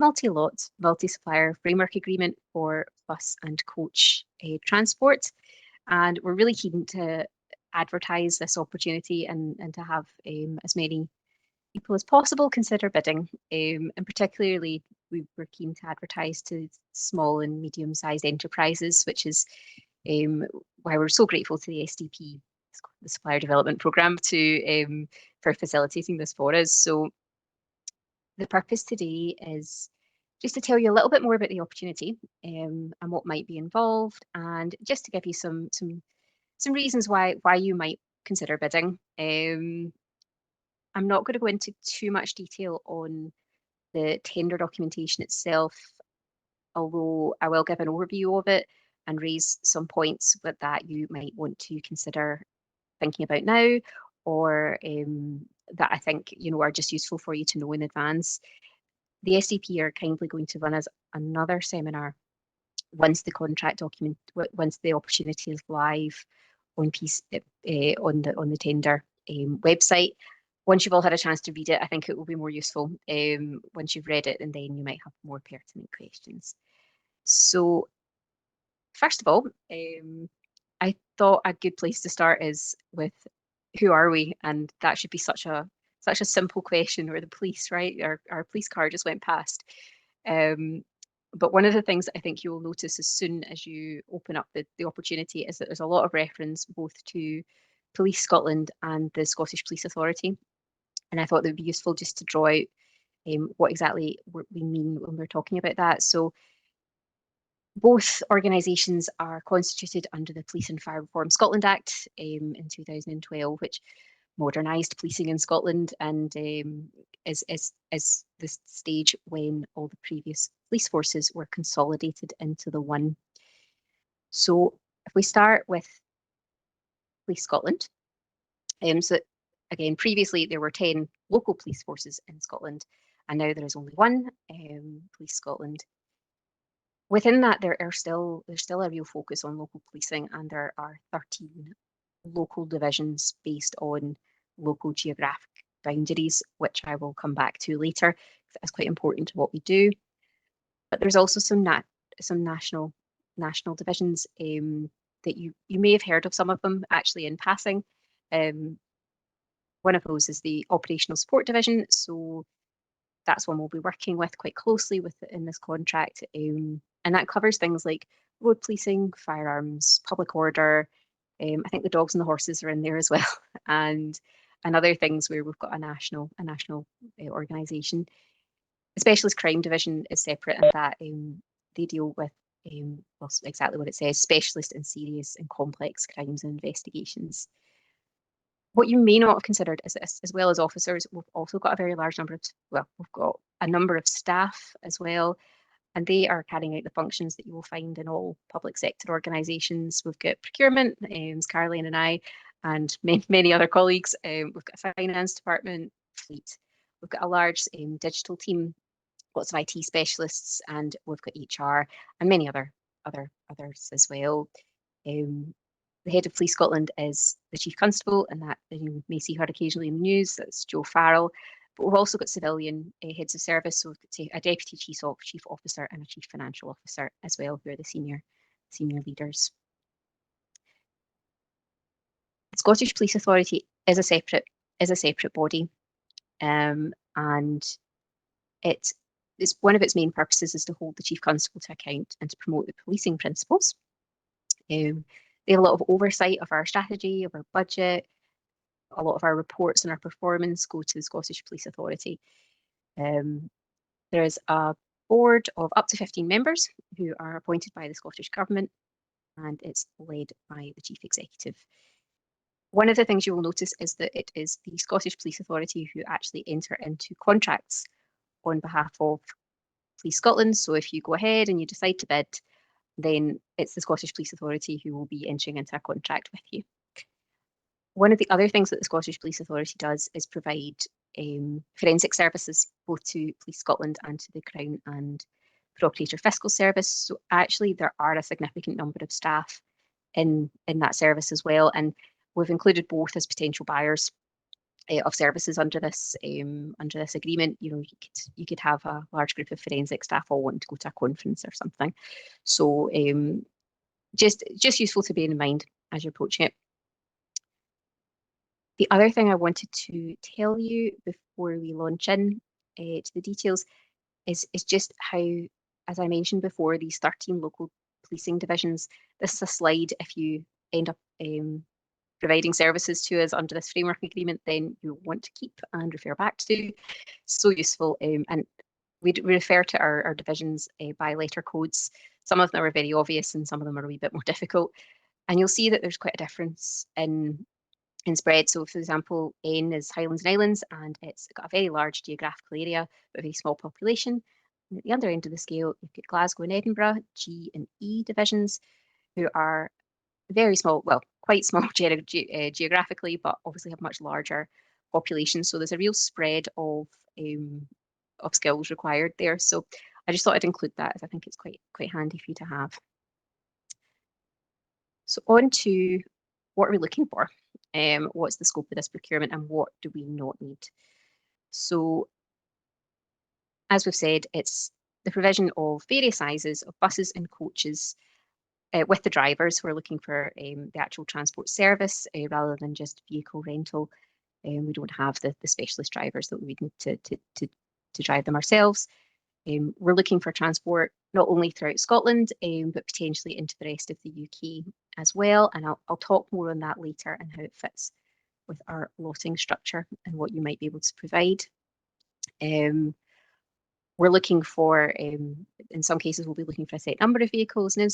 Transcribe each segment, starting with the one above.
multi-lot, multi-supplier framework agreement for bus and coach transport. And we're really keen to advertise this opportunity and to have as many people as possible consider bidding. And particularly, we were keen to advertise to small and medium-sized enterprises, which is why we're so grateful to the SDP, the Supplier Development Programme, for facilitating this for us. So the purpose today is just to tell you a little bit more about the opportunity and what might be involved, and just to give you some reasons why you might consider bidding. I'm not going to go into too much detail on the tender documentation itself, although I will give an overview of it and raise some points that you might want to consider thinking about now, or that I think are just useful for you to know in advance. The SDP are kindly going to run us another seminar once the opportunity is live on the tender website. Once you've all had a chance to read it, I think it will be more useful once you've read it, and then you might have more pertinent questions. So first of all, I thought a good place to start is with who are we? And that should be such a simple question. We're the police, right? Our police car just went past. But one of the things that I think you'll notice as soon as you open up the opportunity is that there's a lot of reference both to Police Scotland and the Scottish Police Authority. And I thought it would be useful just to draw out what exactly we mean when we're talking about that. So both organisations are constituted under the Police and Fire Reform Scotland Act in 2012, which modernised policing in Scotland and is the stage when all the previous police forces were consolidated into the one. So if we start with Police Scotland, so again, previously there were 10 local police forces in Scotland, and now there is only one, Police Scotland. Within that, there's still a real focus on local policing, and there are 13 local divisions based on local geographic boundaries, which I will come back to later. That's quite important to what we do. But there's also some national divisions that you may have heard of some of them actually in passing. One of those is the Operational Support Division, so that's one we'll be working with quite closely with in this contract, and that covers things like road policing, firearms, public order. I think the dogs and the horses are in there as well, and other things where we've got a national organisation. The Specialist Crime Division is separate, and that they deal with well, exactly what it says: specialist in serious and complex crimes and investigations. What you may not have considered is this, as well as officers, we've also got a very large number of, we've got a number of staff as well, and they are carrying out the functions that you will find in all public sector organisations. We've got procurement, Caroline and I, and many other colleagues. We've got a finance department, fleet. We've got a large digital team, lots of IT specialists, and we've got HR and many others as well. The head of Police Scotland is the Chief Constable, and that you may see her occasionally in the news. That's Jo Farrell. But we've also got civilian heads of service, so we've got a Deputy Chief Officer and a Chief Financial Officer as well, who are the senior leaders. The Scottish Police Authority is a separate body, and one of its main purposes is to hold the Chief Constable to account and to promote the policing principles. They have a lot of oversight of our strategy, of our budget. A lot of our reports and our performance go to the Scottish Police Authority. There is a board of up to 15 members who are appointed by the Scottish Government, and it's led by the Chief Executive. One of the things you will notice is that it is the Scottish Police Authority who actually enter into contracts on behalf of Police Scotland. So if you go ahead and you decide to bid, then it's the Scottish Police Authority who will be entering into a contract with you. One of the other things that the Scottish Police Authority does is provide forensic services both to Police Scotland and to the Crown and Procurator Fiscal Service. So actually there are a significant number of staff in that service as well, and we've included both as potential buyers of services under this agreement. You could have a large group of forensic staff all wanting to go to a conference or something. So just useful to bear in mind as you're approaching it. The other thing I wanted to tell you before we launch in to the details is just how, as I mentioned before, these 13 local policing divisions, this is a slide if you end up providing services to us under this framework agreement, then you'll want to keep and refer back to. So useful. And we refer to our divisions by letter codes. Some of them are very obvious and some of them are a wee bit more difficult. And you'll see that there's quite a difference in spread. So for example, N is Highlands and Islands, and it's got a very large geographical area, but a very small population. And at the other end of the scale, you've got Glasgow and Edinburgh, G and E divisions, who are very small, well, quite small geographically, but obviously have much larger populations. So there's a real spread of skills required there. So I just thought I'd include that, as I think it's quite handy for you to have. So on to what are we looking for? What's the scope of this procurement and what do we not need? So as we've said, it's the provision of various sizes of buses and coaches with the drivers. We're looking for the actual transport service rather than just vehicle rental. We don't have the specialist drivers that we need to drive them ourselves. We're looking for transport not only throughout Scotland, but potentially into the rest of the UK as well. And I'll talk more on that later and how it fits with our lotting structure and what you might be able to provide. We're looking for, in some cases, we'll be looking for a set number of vehicles, and in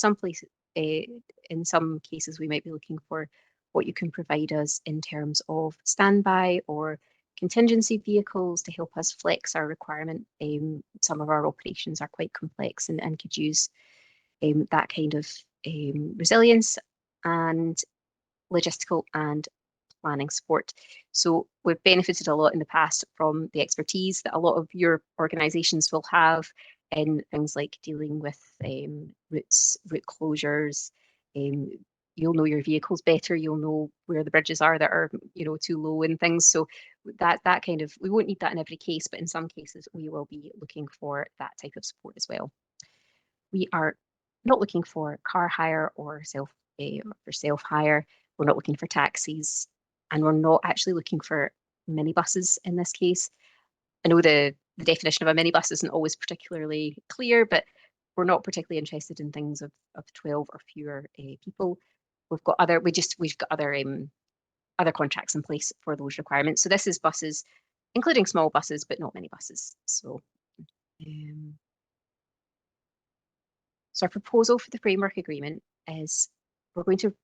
some cases, we might be looking for what you can provide us in terms of standby or contingency vehicles to help us flex our requirement. Some of our operations are quite complex and could use that kind of resilience and logistical and planning support. So we've benefited a lot in the past from the expertise that a lot of your organisations will have in things like dealing with route closures. You'll know your vehicles better. You'll know where the bridges are that are too low and things. So that kind of, we won't need that in every case, but in some cases we will be looking for that type of support as well. We are not looking for car hire or self hire. We're not looking for taxis, and we're not actually looking for minibuses in this case. I know the definition of a minibus isn't always particularly clear, but we're not particularly interested in things of 12 or fewer people. We've got other other contracts in place for those requirements. So this is buses, including small buses, but not minibuses. So our proposal for the framework agreement is we're going to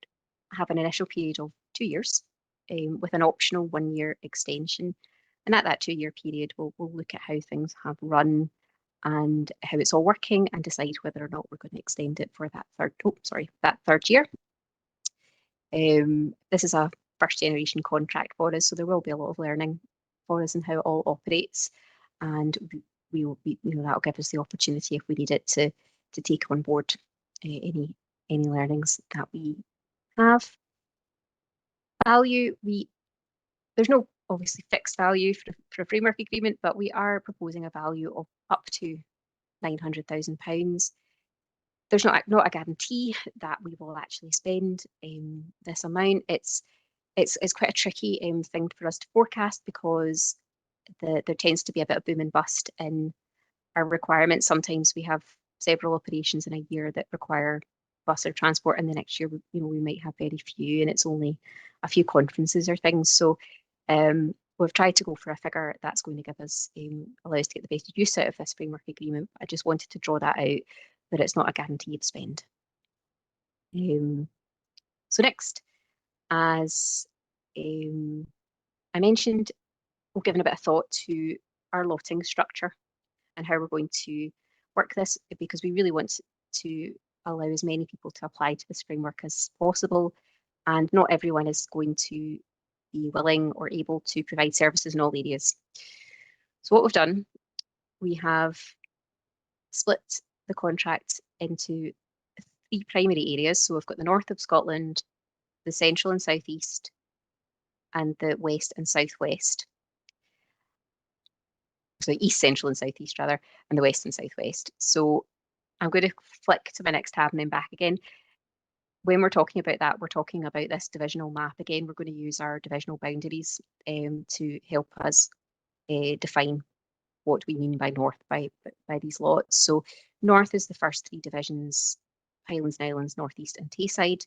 have an initial period of 2 years with an optional 1-year extension. And at that 2-year period, we'll look at how things have run and how it's all working and decide whether or not we're going to extend it for that third year. This is a first generation contract for us, so there will be a lot of learning for us in how it all operates. And we will be, that'll give us the opportunity if we need it to take on board any learnings that we have. Value, there's no obviously fixed value for a framework agreement, but we are proposing a value of up to £900,000. There's not a guarantee that we will actually spend this amount. It's quite a tricky thing for us to forecast because there tends to be a bit of boom and bust in our requirements. Sometimes we have several operations in a year that require bus or transport, and the next year we might have very few, and it's only a few conferences or things. So we've tried to go for a figure that's going to give us allow us to get the best use out of this framework agreement. I just wanted to draw that out, that it's not a guaranteed spend. So next, as I mentioned, we've given a bit of thought to our lotting structure and how we're going to work this, because we really want to allow as many people to apply to this framework as possible, and not everyone is going to be willing or able to provide services in all areas. So what we've done, we have split the contract into 3 primary areas. So we've got the north of Scotland, the central and southeast, and the west and southwest. So east, central, and southeast rather, and the west and southwest. So I'm going to flick to my next tab and then back again. When we're talking about that, we're talking about this divisional map again. We're going to use our divisional boundaries to help us define what we mean by north by these lots. So north is the first three divisions: Highlands and Islands, Northeast and Tayside.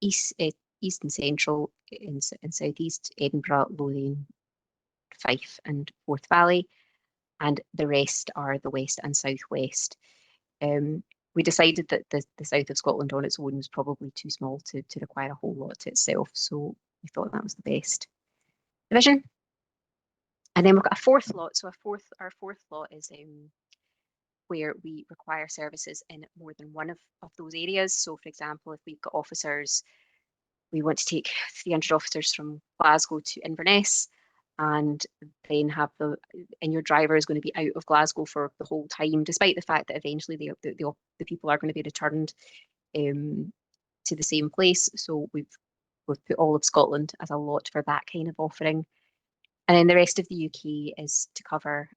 East and Central and Southeast, Edinburgh, Lothian, Fife and Forth Valley. And the rest are the west and southwest. We decided that the south of Scotland on its own was probably too small to require a whole lot to itself, so we thought that was the best division. And then we've got a fourth lot. So our fourth lot is where we require services in more than one of those areas. So for example, if we've got officers, we want to take 300 officers from Glasgow to Inverness, and then and your driver is going to be out of Glasgow for the whole time, despite the fact that eventually the people are going to be returned to the same place. So we've put all of Scotland as a lot for that kind of offering. And then the rest of the UK is to cover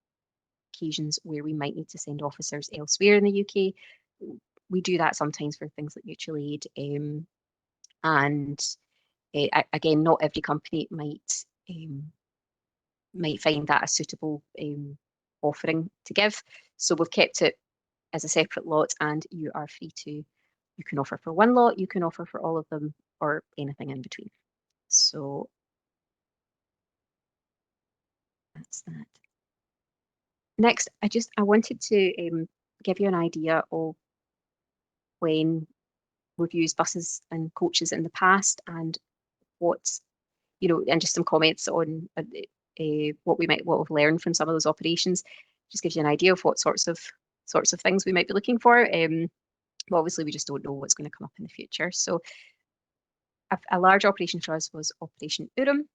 occasions where we might need to send officers elsewhere in the UK. We do that sometimes for things like mutual aid. And again, not every company might find that a suitable offering to give. So we've kept it as a separate lot, and you are free to, you can offer for one lot, you can offer for all of them, or anything in between. So that's that. Next, I wanted to give you an idea of when we've used buses and coaches in the past, and what, and just some comments on what we've learned from some of those operations. Just gives you an idea of what sorts of things we might be looking for. But obviously, we just don't know what's going to come up in the future. So a large operation for us was Operation Urim.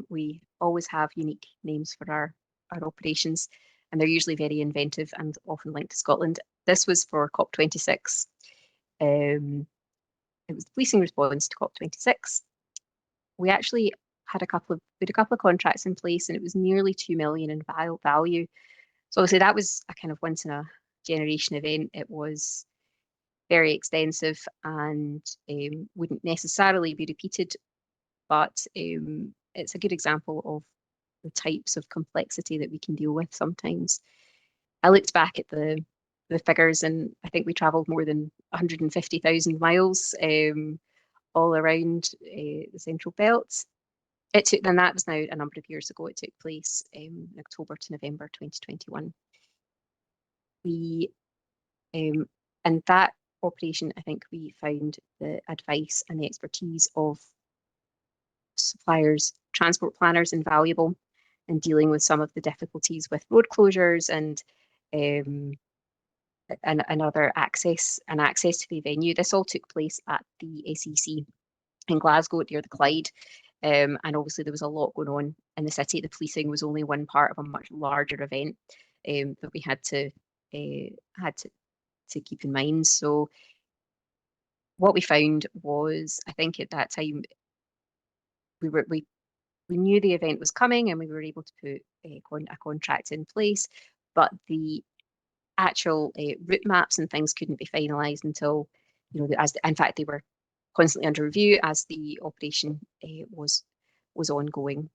We always have unique names for our operations, and they're usually very inventive and often linked to Scotland. This was for COP26. It was the policing response to COP26. We actually had a couple of contracts in place, and it was nearly 2 million in value. So obviously that was a kind of once in a generation event. It was very extensive and wouldn't necessarily be repeated, but it's a good example of the types of complexity that we can deal with sometimes. I looked back at the figures, and I think we travelled more than 150,000 miles all around the Central Belt. And that was now a number of years ago. It took place in October to November 2021. And that operation, I think we found the advice and the expertise of suppliers, transport planners, invaluable in dealing with some of the difficulties with road closures and other access to the venue. This all took place at the SEC in Glasgow near the Clyde. And obviously there was a lot going on in the city. The policing was only one part of a much larger event that we had to keep in mind. So what we found was, I think at that time we knew the event was coming, and we were able to put a contract in place, but the actual route maps and things couldn't be finalised until, in fact they were constantly under review as the operation was ongoing.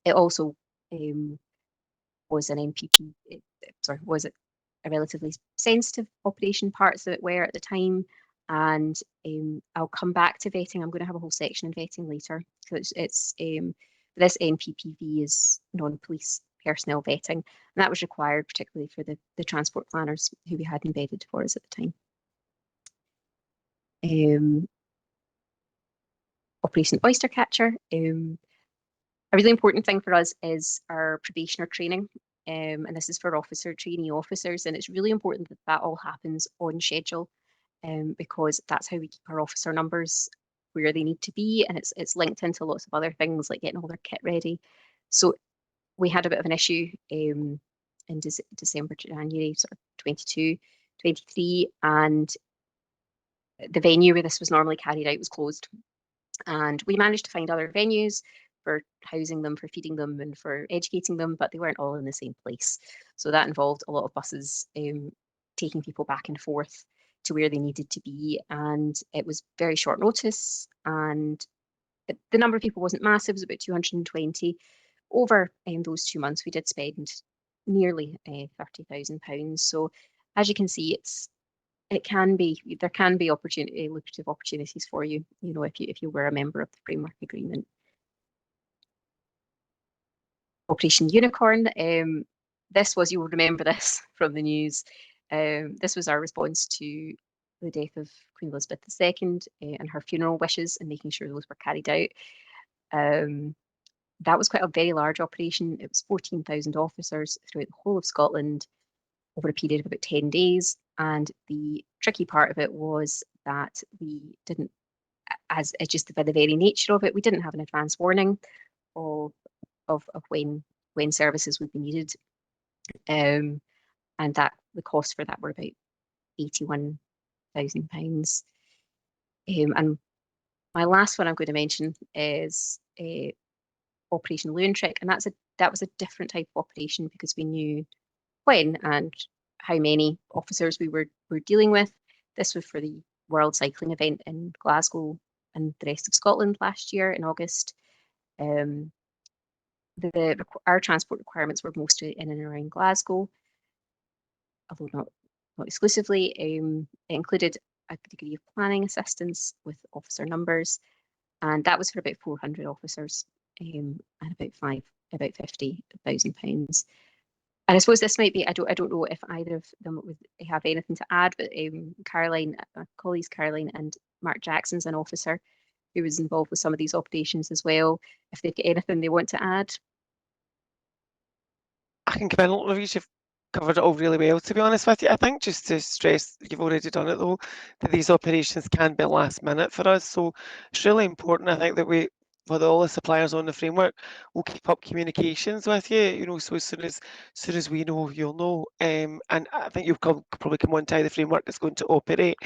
It also was an MPP, was it a relatively sensitive operation, parts of it were at the time, and I'll come back to vetting. I'm going to have a whole section on vetting later. So it's this NPPV is non-police personnel vetting, and that was required particularly for the transport planners who we had embedded for us at the time. Operation Oystercatcher. A really important thing for us is our probationer training, and this is for trainee officers, and it's really important that that all happens on schedule, because that's how we keep our officer numbers where they need to be, and it's linked into lots of other things like getting all their kit ready. So we had a bit of an issue in December, January, sort of 22, 23, and the venue where this was normally carried out was closed. And we managed to find other venues for housing them, for feeding them, and for educating them, but they weren't all in the same place. So that involved a lot of buses taking people back and forth to where they needed to be. And it was very short notice. And the number of people wasn't massive, it was about 220. Over those 2 months, we did spend nearly £30,000. So as you can see, there can be lucrative opportunities for you, if you were a member of the framework agreement. Operation Unicorn. You will remember this from the news. This was our response to the death of Queen Elizabeth II and her funeral wishes, and making sure those were carried out. That was quite a very large operation. It was 14,000 officers throughout the whole of Scotland over a period of about 10 days. And the tricky part of it was that we didn't, as just by the very nature of it, we didn't have an advance warning of when services would be needed. And that the costs for that were about £81,000. And my last one I'm going to mention is Operation Loontrick, and that was a different type of operation because we knew when and how many officers we were dealing with. This was for the World Cycling event in Glasgow and the rest of Scotland last year in August. Our transport requirements were mostly in and around Glasgow, although not exclusively. It included a degree of planning assistance with officer numbers, and that was for about 400 officers and about £50,000. And I suppose this might be, I don't know if either of them would have anything to add, but Caroline, my colleagues Caroline and Mark Jackson's an officer who was involved with some of these operations as well. If they've got anything they want to add. I can come in, Louise, you've covered it all really well, to be honest with you. I think just to stress, you've already done it though, that these operations can be last minute for us. So it's really important, I think, that with all the suppliers on the framework, we'll keep up communications with you, so as soon as we know, you'll know. And I think you'll probably come on to how the framework is going to operate.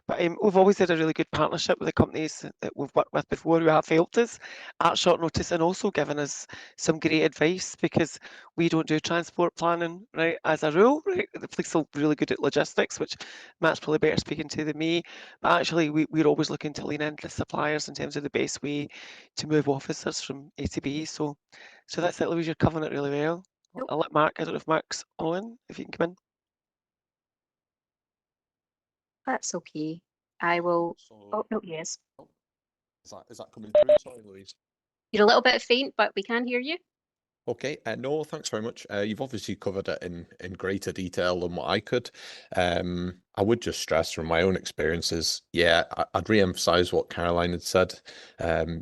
But we've always had a really good partnership with the companies that we've worked with before who have helped us at short notice and also given us some great advice, because we don't do transport planning, right, as a rule, right? The police are really good at logistics, which Matt's probably better speaking to than me. But actually, we're always looking to lean into suppliers in terms of the best way to move officers from A to B. So that's it, Louise, you're covering it really well. Nope. I'll let Mark, I don't know if Mark's on, if you can come in. That's okay. I will. Oh, no, yes. Is that coming through? Sorry, Louise. You're a little bit faint, but we can hear you. Okay, no, thanks very much. You've obviously covered it in greater detail than what I could. I would just stress from my own experiences, I'd re-emphasize what Caroline had said.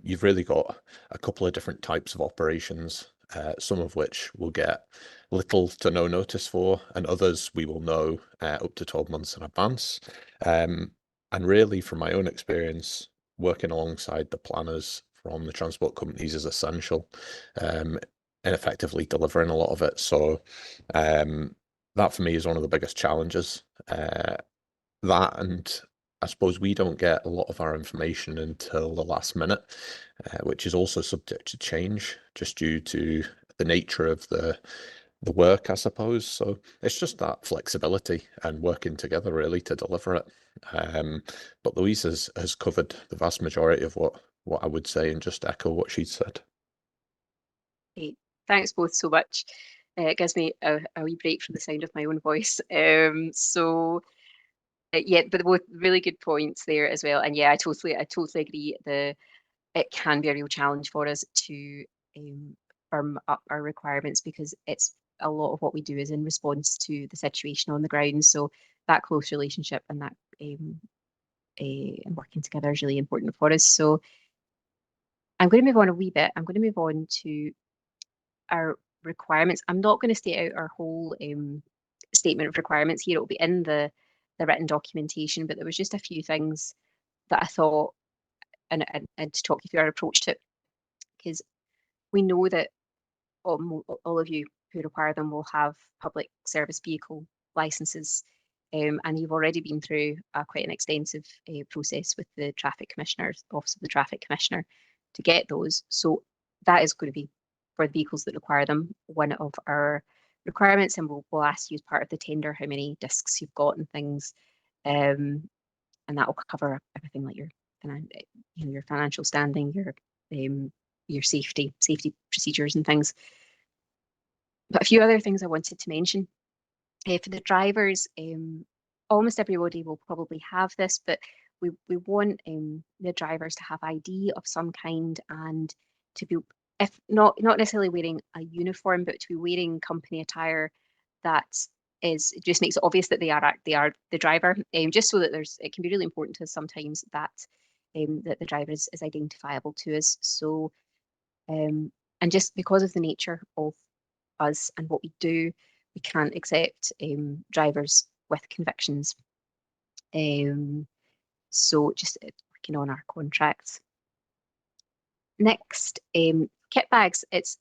You've really got a couple of different types of operations, some of which we'll get little to no notice for, and others we will know up to 12 months in advance. And really, from my own experience, working alongside the planners from the transport companies is essential. And effectively delivering a lot of it. So that for me is one of the biggest challenges. That, and I suppose we don't get a lot of our information until the last minute, which is also subject to change just due to the nature of the work, I suppose. So it's just that flexibility and working together really to deliver it. But Louise has covered the vast majority of what I would say, and just echo what she said. Great. Thanks both so much. It gives me a wee break from the sound of my own voice. But both really good points there as well. And I totally agree. It can be a real challenge for us to firm up our requirements, because it's a lot of what we do is in response to the situation on the ground. So that close relationship and that and working together is really important for us. So I'm going to move on a wee bit. I'm going to move on to our requirements. I'm not going to state out our whole statement of requirements here. It will be in the written documentation, but there was just a few things that I thought, and to talk you through our approach to it, because we know that all of you who require them will have public service vehicle licenses. and you've already been through quite an extensive process with the Traffic Commissioner's Office of the Traffic Commissioner to get those. So that is going to be, for the vehicles that require them, one of our requirements, and we'll ask you as part of the tender how many discs you've got and things, and that will cover everything like your financial standing, your safety procedures and things. But a few other things I wanted to mention. For the drivers, almost everybody will probably have this, but we want the drivers to have ID of some kind, and to be, if not necessarily wearing a uniform, but to be wearing company attire that it just makes it obvious that they are the driver, just so that it can be really important to us sometimes that that the driver is identifiable to us. So and just because of the nature of us and what we do, we can't accept drivers with convictions. So just working on our contracts. Next, kit bags. It's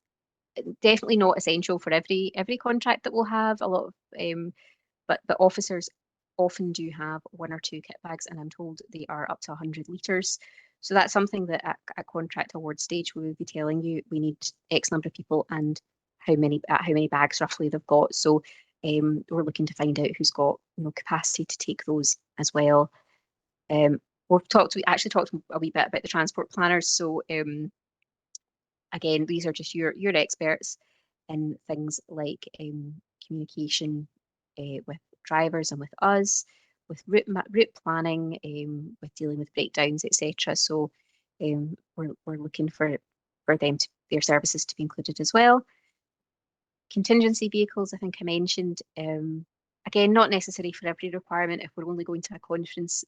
definitely not essential for every contract that we'll have. A lot of but officers often do have 1 or 2 kit bags, and I'm told they are up to 100 litres. So that's something that at contract award stage we will be telling you we need X number of people and how many bags roughly they've got. So we're looking to find out who's got capacity to take those as well. We actually talked a wee bit about the transport planners. So again, these are just your experts in things like communication with drivers and with us, with route planning, with dealing with breakdowns, etc. So we're looking for their services to be included as well. Contingency vehicles, I think I mentioned. Again, not necessary for every requirement. If we're only going to a conference,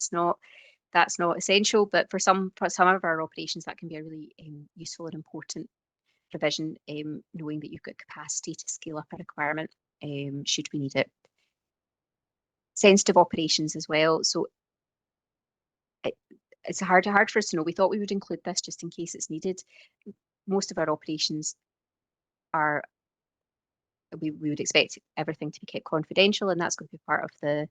that's not essential. But for some of our operations, that can be a really useful and important provision, knowing that you've got capacity to scale up a requirement should we need it. Sensitive operations as well. So it's hard for us to know. We thought we would include this just in case it's needed. Most of our operations are, we would expect everything to be kept confidential, and that's going to be part of the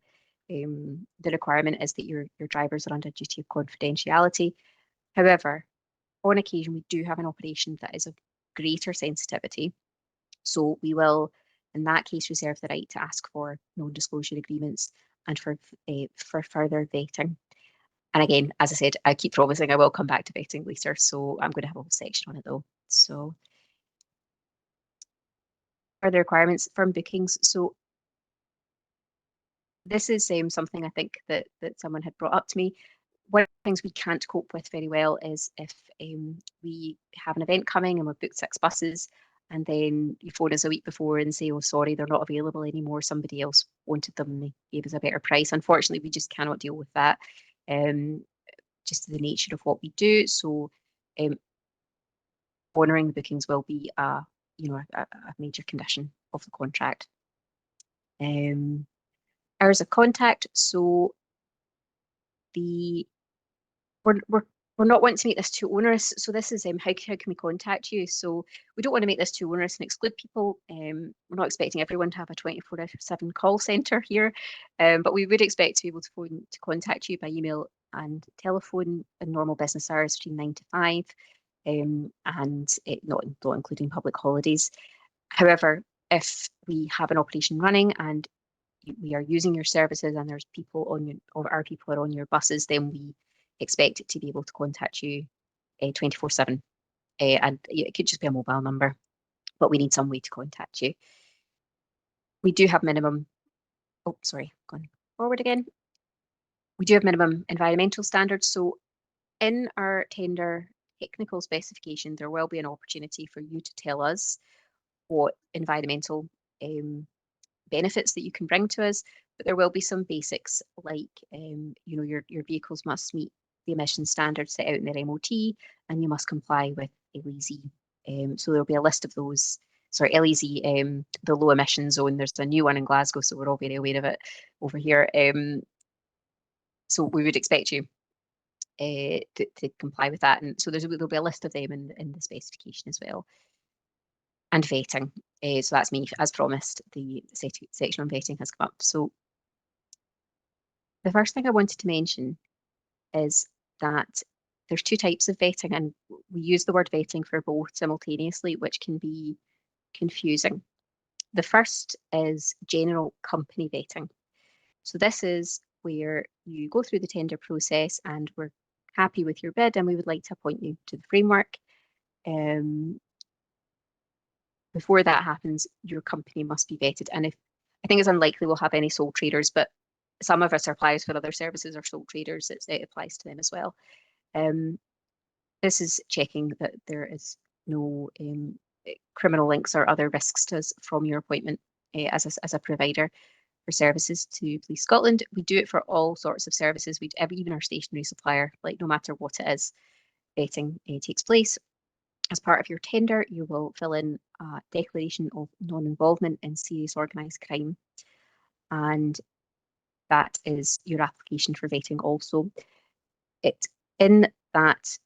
requirement, is that your drivers are under duty of confidentiality. However, on occasion, we do have an operation that is of greater sensitivity. So we will, in that case, reserve the right to ask for non-disclosure agreements and for further vetting. And again, as I said, I keep promising I will come back to vetting later, so I'm going to have a whole section on it though. So further requirements, firm bookings. So this is something I think that someone had brought up to me. One of the things we can't cope with very well is if we have an event coming and we've booked 6 buses, and then you phone us a week before and say, oh, sorry, they're not available anymore. Somebody else wanted them and they gave us a better price. Unfortunately, we just cannot deal with that, just the nature of what we do. So honouring the bookings will be a major condition of the contract. Hours of contact. So we're not wanting to make this too onerous. So this is how can we contact you? So we don't want to make this too onerous and exclude people. We're not expecting everyone to have a 24/7 call centre here, but we would expect to be able to contact you by email and telephone in normal business hours between 9 to 5, and not including public holidays. However, if we have an operation running and we are using your services and there's people our people are on your buses, then we expect to be able to contact you 24/7. And it could just be a mobile number, but we need some way to contact you. We do have minimum, going forward again. We do have minimum environmental standards. So in our tender technical specification, there will be an opportunity for you to tell us what environmental benefits that you can bring to us, but there will be some basics like your vehicles must meet the emission standards set out in their MOT, and you must comply with LEZ. So there'll be a list of those. Sorry, LEZ, the low emission zone. There's a new one in Glasgow, so we're all very aware of it over here. So we would expect you to comply with that, and so there'll be a list of them in the specification as well. And vetting. So that's me, as promised. The section on vetting has come up. So The first thing I wanted to mention is that there's two types of vetting, and we use the word vetting for both simultaneously, which can be confusing. The first is general company vetting. So this is where you go through the tender process and we're happy with your bid and we would like to appoint you to the framework. Before that happens, your company must be vetted. And if I think it's unlikely we'll have any sole traders, but some of us are suppliers for other services or sole traders, it applies to them as well. This is checking that there is no criminal links or other risks to us from your appointment as a provider for services to Police Scotland. We do it for all sorts of services. We even our stationery supplier, like no matter what it is, vetting takes place. As part of your tender, you will fill in a declaration of non-involvement in serious organised crime, and that is your application for vetting also. In that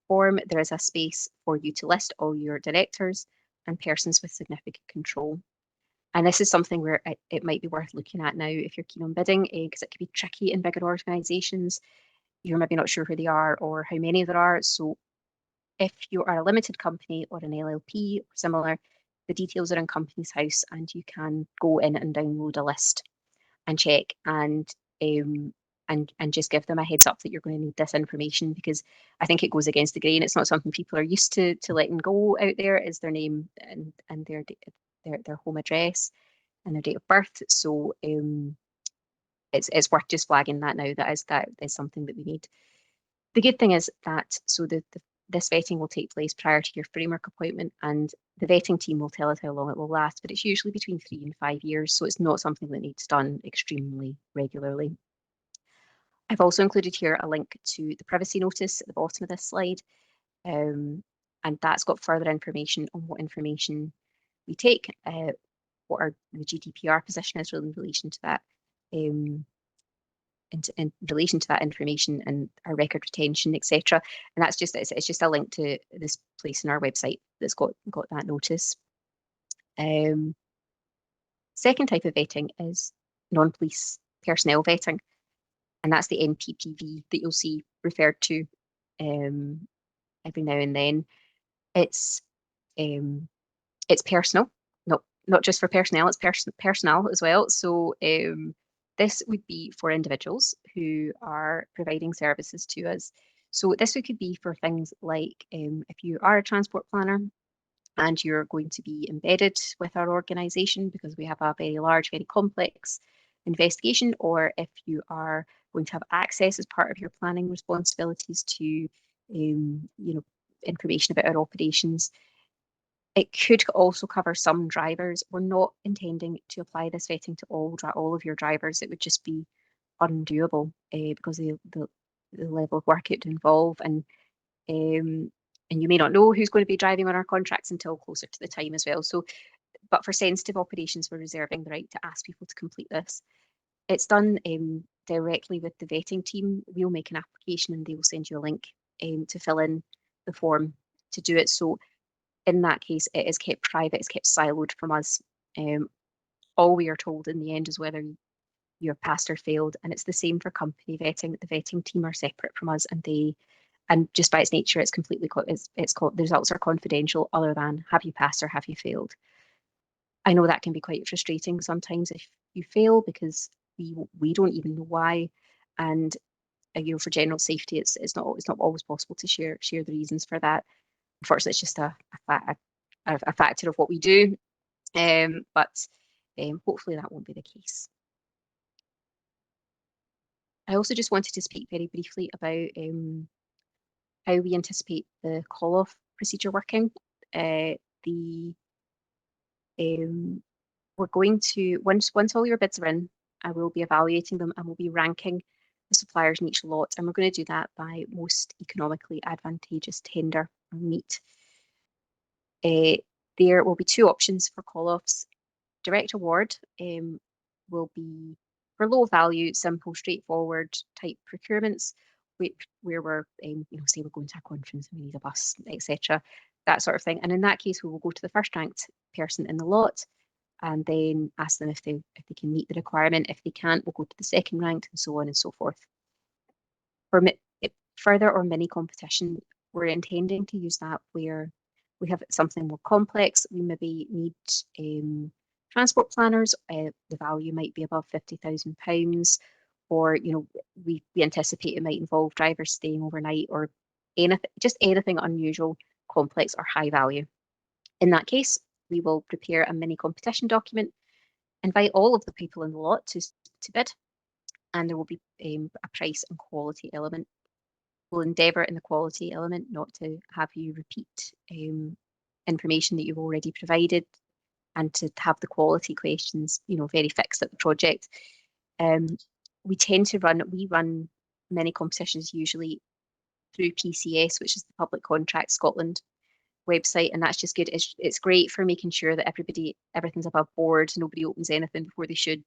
form, there is a space for you to list all your directors and persons with significant control. And this is something where it might be worth looking at now if you're keen on bidding, because it can be tricky in bigger organisations. You're maybe not sure who they are or how many there are. So if you are a limited company or an LLP or similar, the details are in Companies House and you can go in and download a list and check and just give them a heads up that you're going to need this information, because I think it goes against the grain. It's not something people are used to letting go out there, is their name and their home address and their date of birth. So it's worth just flagging that now. That is something that we need. The good thing is that this vetting will take place prior to your framework appointment, and the vetting team will tell us how long it will last, but it's usually between 3 and 5 years, so it's not something that needs done extremely regularly. I've also included here a link to the privacy notice at the bottom of this slide, and that's got further information on what information we take, what the GDPR position is in relation to that, in relation to that information and our record retention, etc. And that's just it's just a link to this place in our website that's got that notice. Second type of vetting is non-police personnel vetting, and that's the NPPV that you'll see referred to every now and then. It's personal, not just for personnel, it's personnel as well. So this would be for individuals who are providing services to us. So this could be for things like if you are a transport planner and you're going to be embedded with our organisation because we have a very large, very complex investigation, or if you are going to have access as part of your planning responsibilities to information about our operations. It could also cover some drivers. We're not intending to apply this vetting to all of your drivers. It would just be undoable because of the level of work it would involve, and you may not know who's going to be driving on our contracts until closer to the time as well. So, but for sensitive operations, we're reserving the right to ask people to complete this. It's done directly with the vetting team. We'll make an application and they will send you a link to fill in the form to do it. So in that case, it is kept private, it's kept siloed from us. All we are told in the end is whether you're passed or failed, and it's the same for company vetting. The vetting team are separate from us, and just by its nature, it's completely it's called the results are confidential, other than have you passed or have you failed. I know that can be quite frustrating sometimes if you fail, because we don't even know why, and for general safety, it's not always possible to share the reasons for that. Unfortunately, it's just a factor of what we do, but hopefully that won't be the case. I also just wanted to speak very briefly about how we anticipate the call-off procedure working. We're going to, once all your bids are in, I will be evaluating them and we'll be ranking the suppliers in each lot, and we're going to do that by most economically advantageous tender or meet. There will be two options for call-offs. Direct award will be for low value, simple, straightforward type procurements, where we're, say we're going to a conference and we need a bus, etc., that sort of thing. And in that case, we will go to the first ranked person in the lot. and then ask them if they can meet the requirement. If they can't, we'll go to the second ranked, and so on and so forth. For further or mini competition, we're intending to use that where we have something more complex. We maybe need transport planners. The value might be above £50,000, or we anticipate it might involve drivers staying overnight, or anything unusual, complex, or high value. In that case, we will prepare a mini competition document, invite all of the people in the lot to bid, and there will be a price and quality element. We'll endeavour in the quality element not to have you repeat information that you've already provided, and to have the quality questions, very fixed at the project. We run many competitions usually through PCS, which is the Public Contract Scotland website, and that's just good. It's great for making sure that everything's above board, nobody opens anything before they should.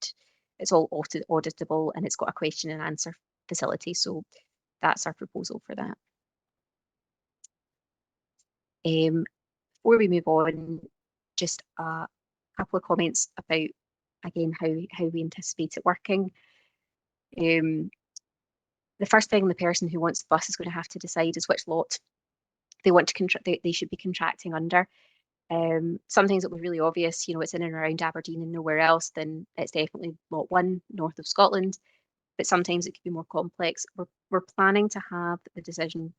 It's all auditable, and it's got a question and answer facility. So that's our proposal for that. Before we move on, just a couple of comments about, again, how we anticipate it working. The first thing the person who wants the bus is going to have to decide is which lot they want to they should be contracting under. Sometimes it was really obvious, it's in and around Aberdeen and nowhere else, then it's definitely lot 1, north of Scotland. But sometimes it could be more complex. We're planning to have the decision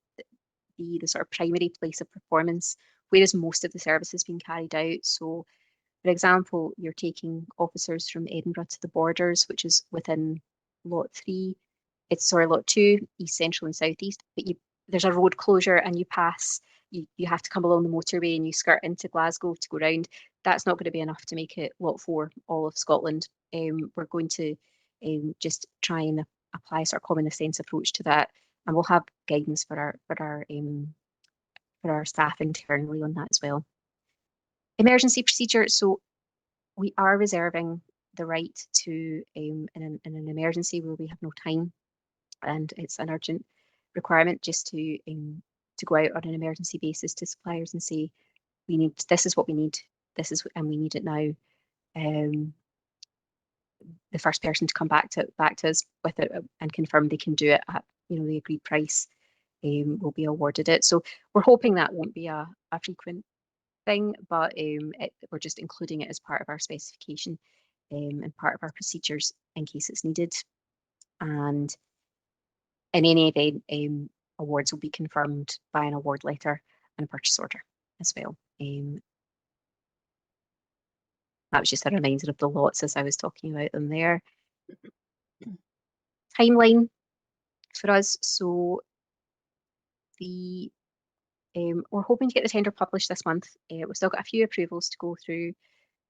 be the sort of primary place of performance, whereas most of the service is being carried out. So, for example, you're taking officers from Edinburgh to the Borders, which is within lot 3. Lot 2, east, central, and southeast. But there's a road closure, and you have to come along the motorway, and you skirt into Glasgow to go round. That's not going to be enough to make it lot 4, all of Scotland. We're going to just try and apply a sort of common sense approach to that, and we'll have guidance for our staff internally on that as well. Emergency procedure. So we are reserving the right to, in an emergency where we have no time and it's an urgent requirement, just to go out on an emergency basis to suppliers and say, this is what we need, and we need it now. The first person to come back to us with it and confirm they can do it at the agreed price will be awarded it. So we're hoping that won't be a frequent thing, but we're just including it as part of our specification and part of our procedures in case it's needed. And in any event, awards will be confirmed by an award letter and a purchase order as well. That was just a reminder of the lots as I was talking about them there. Timeline for us. So we're hoping to get the tender published this month. We've still got a few approvals to go through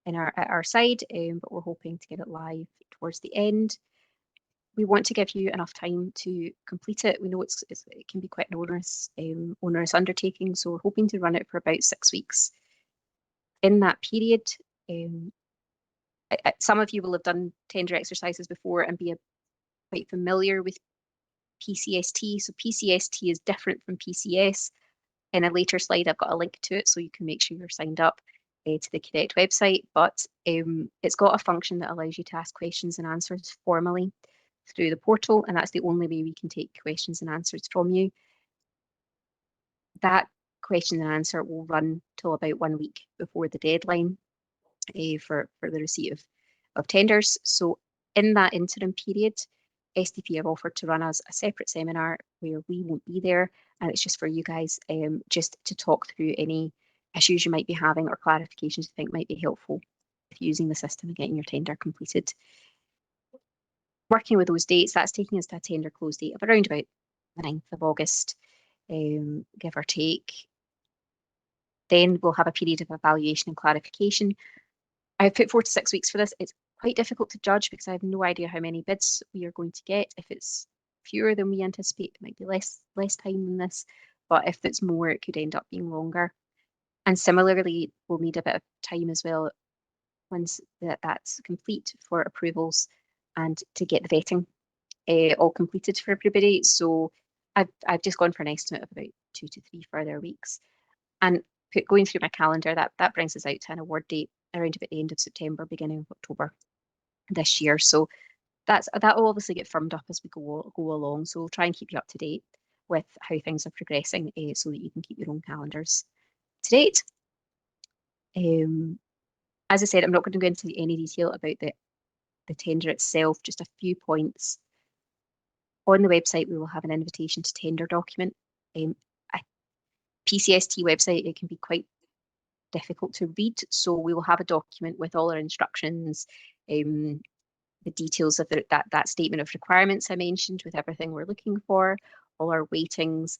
at our side, but we're hoping to get it live towards the end. We want to give you enough time to complete it. We know it can be quite an onerous undertaking, so we're hoping to run it for about 6 weeks. In that period, some of you will have done tender exercises before and be quite familiar with PCST. So PCST is different from PCS. In a later slide, I've got a link to it, so you can make sure you're signed up to the correct website. But it's got a function that allows you to ask questions and answers formally through the portal, and that's the only way we can take questions and answers from you. That question and answer will run till about 1 week before the deadline for the receipt of tenders. So in that interim period, SDP have offered to run us a separate seminar where we won't be there, and it's just for you guys just to talk through any issues you might be having or clarifications you think might be helpful with using the system and getting your tender completed. Working with those dates, that's taking us to a tender close date of around about the 9th of August, give or take. Then we'll have a period of evaluation and clarification. I've put 4 to 6 weeks for this. It's quite difficult to judge because I have no idea how many bids we are going to get. If it's fewer than we anticipate, it might be less time than this. But if it's more, it could end up being longer. And similarly, we'll need a bit of time as well once that's complete for approvals and to get the vetting all completed for everybody. So I've just gone for an estimate of about 2 to 3 further weeks. And going through my calendar, that brings us out to an award date around about the end of September, beginning of October this year. So that will obviously get firmed up as we go along. So we'll try and keep you up to date with how things are progressing, so that you can keep your own calendars to date. As I said, I'm not going to go into any detail about the tender itself, just a few points. On the website, we will have an invitation to tender document. A PCST website, it can be quite difficult to read, so we will have a document with all our instructions, the details of that statement of requirements I mentioned, with everything we're looking for, all our weightings,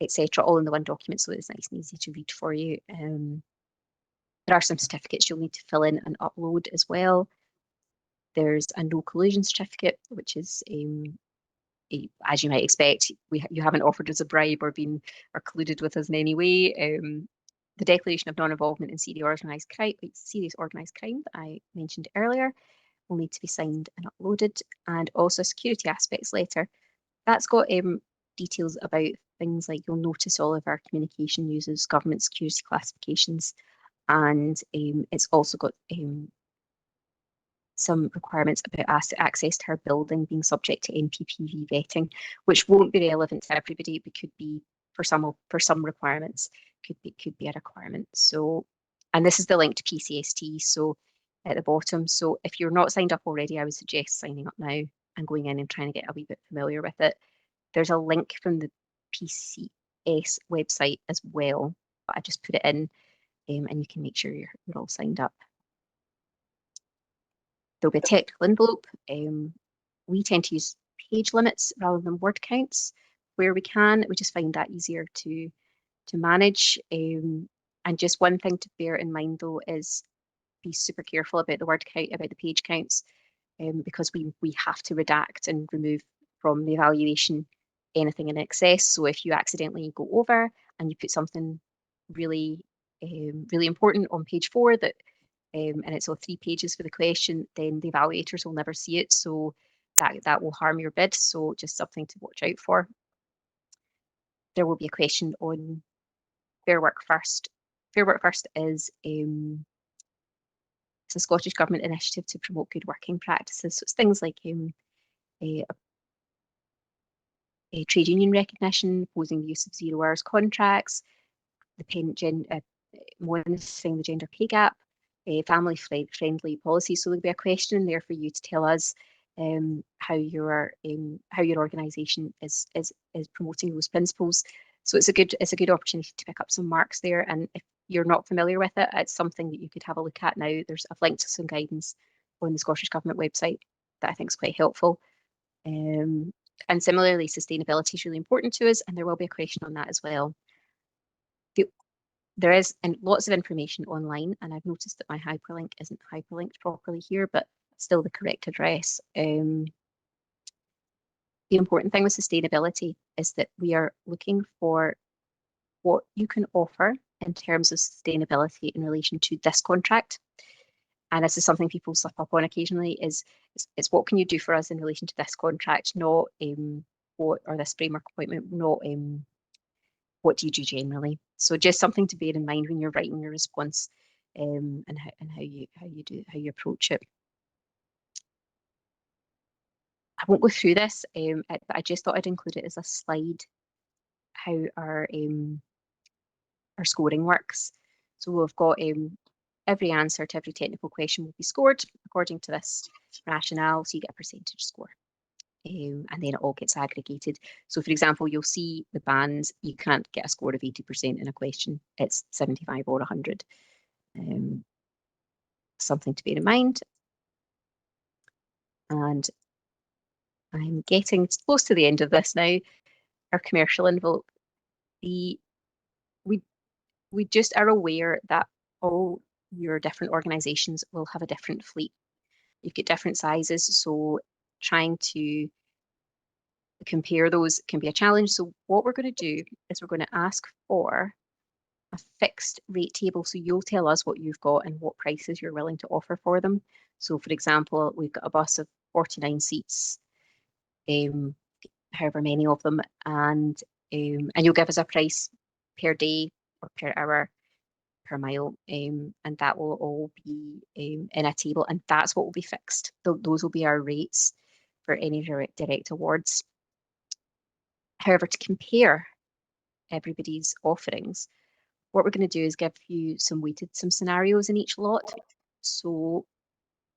etc., all in the one document, so it's nice and easy to read for you. There are some certificates you'll need to fill in and upload as well. There's a no collusion certificate, which is, as you might expect, you haven't offered us a bribe or been or colluded with us in any way. The declaration of non-involvement in serious organised crime that I mentioned earlier will need to be signed and uploaded, and also a security aspects letter. That's got details about things like, you'll notice all of our communication uses government security classifications, and it's also got some requirements about access to our building being subject to NPPV vetting, which won't be relevant to everybody, but could be for some requirements, could be a requirement. So, and this is the link to PCST, so at the bottom. So if you're not signed up already, I would suggest signing up now and going in and trying to get a wee bit familiar with it. There's a link from the PCS website as well, but I just put it in, and you can make sure you're all signed up. There'll be a technical envelope. We tend to use page limits rather than word counts where we can. We just find that easier to manage. And just one thing to bear in mind though is be super careful about the word count, about the page counts, because we have to redact and remove from the evaluation anything in excess. So if you accidentally go over and you put something really really important on page 4 that and it's all 3 pages for the question, then the evaluators will never see it. So that will harm your bid. So just something to watch out for. There will be a question on Fair Work First. Fair Work First is it's a Scottish Government initiative to promote good working practices. So it's things like a trade union recognition, opposing the use of 0 hours contracts, monitoring the gender pay gap, family friendly policies. So there'll be a question in there for you to tell us how your organisation is promoting those principles. So it's a good opportunity to pick up some marks there. And if you're not familiar with it, it's something that you could have a look at now. I've linked to some guidance on the Scottish Government website that I think is quite helpful. And similarly, sustainability is really important to us, and there will be a question on that as well. There is lots of information online, and I've noticed that my hyperlink isn't hyperlinked properly here, but still the correct address. The important thing with sustainability is that we are looking for what you can offer in terms of sustainability in relation to this contract. And this is something people slip up on occasionally, is what can you do for us in relation to this contract, not or this framework appointment, not what do you do generally. So just something to bear in mind when you're writing your response, and how you approach it. I won't go through this, but I just thought I'd include it as a slide, how our scoring works. So we've got every answer to every technical question will be scored according to this rationale, so you get a percentage score. And then it all gets aggregated. So for example, you'll see the bands, you can't get a score of 80% in a question, it's 75 or 100. Something to bear in mind. And I'm getting close to the end of this now. Our commercial envelope, we just are aware that all your different organisations will have a different fleet. You've got different sizes, so trying to compare those can be a challenge. So what we're going to do is we're going to ask for a fixed rate table. So you'll tell us what you've got and what prices you're willing to offer for them. So for example, we've got a bus of 49 seats, however many of them, and you'll give us a price per day or per hour per mile, and that will all be in a table, and that's what will be fixed. Those will be our rates for any direct awards. However, to compare everybody's offerings, what we're going to do is give you some scenarios in each lot. So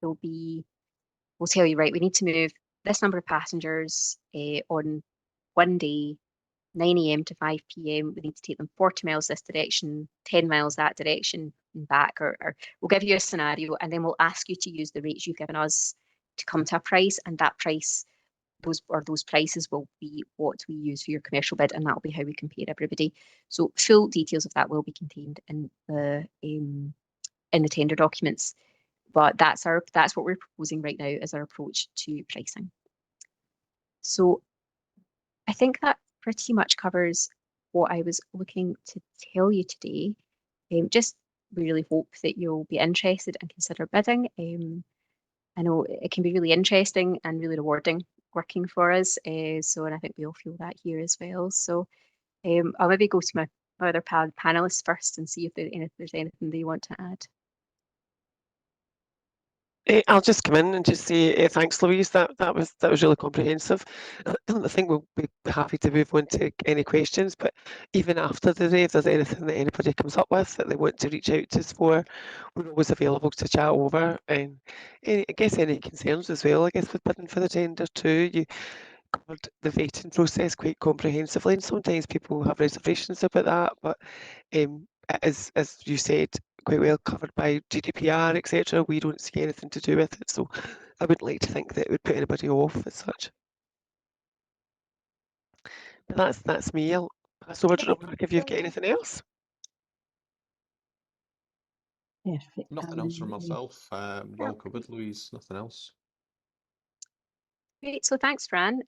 there'll be, we'll tell you, right, we need to move this number of passengers on one day, 9 a.m. to 5 p.m. We need to take them 40 miles this direction, 10 miles that direction and back, or we'll give you a scenario and then we'll ask you to use the rates you've given us to come to a price, and that price, those prices will be what we use for your commercial bid, and that'll be how we compare everybody. So full details of that will be contained in the tender documents. But that's what we're proposing right now as our approach to pricing. So I think that pretty much covers what I was looking to tell you today. Just really hope that you'll be interested and consider bidding. I know it can be really interesting and really rewarding working for us. And I think we all feel that here as well. So I'll maybe go to my other panelists first and see if there's anything they want to add. I'll just come in and just say thanks, Louise. That was really comprehensive. I think we'll be happy to move on to any questions. But even after the day, if there's anything that anybody comes up with that they want to reach out to us for, we're always available to chat over. And I guess any concerns as well. I guess with bidding for the tender too, you covered the vetting process quite comprehensively, and sometimes people have reservations about that. But it is, as you said, quite well covered by GDPR, etc. We don't see anything to do with it, so I wouldn't like to think that it would put anybody off as such. But that's me. I'll pass over to Rebecca if you've got anything else. Perfect. Nothing else from myself. Well covered, Louise. Nothing else. Great. So thanks, Fran.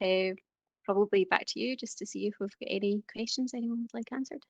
Probably back to you just to see if we've got any questions anyone would like answered.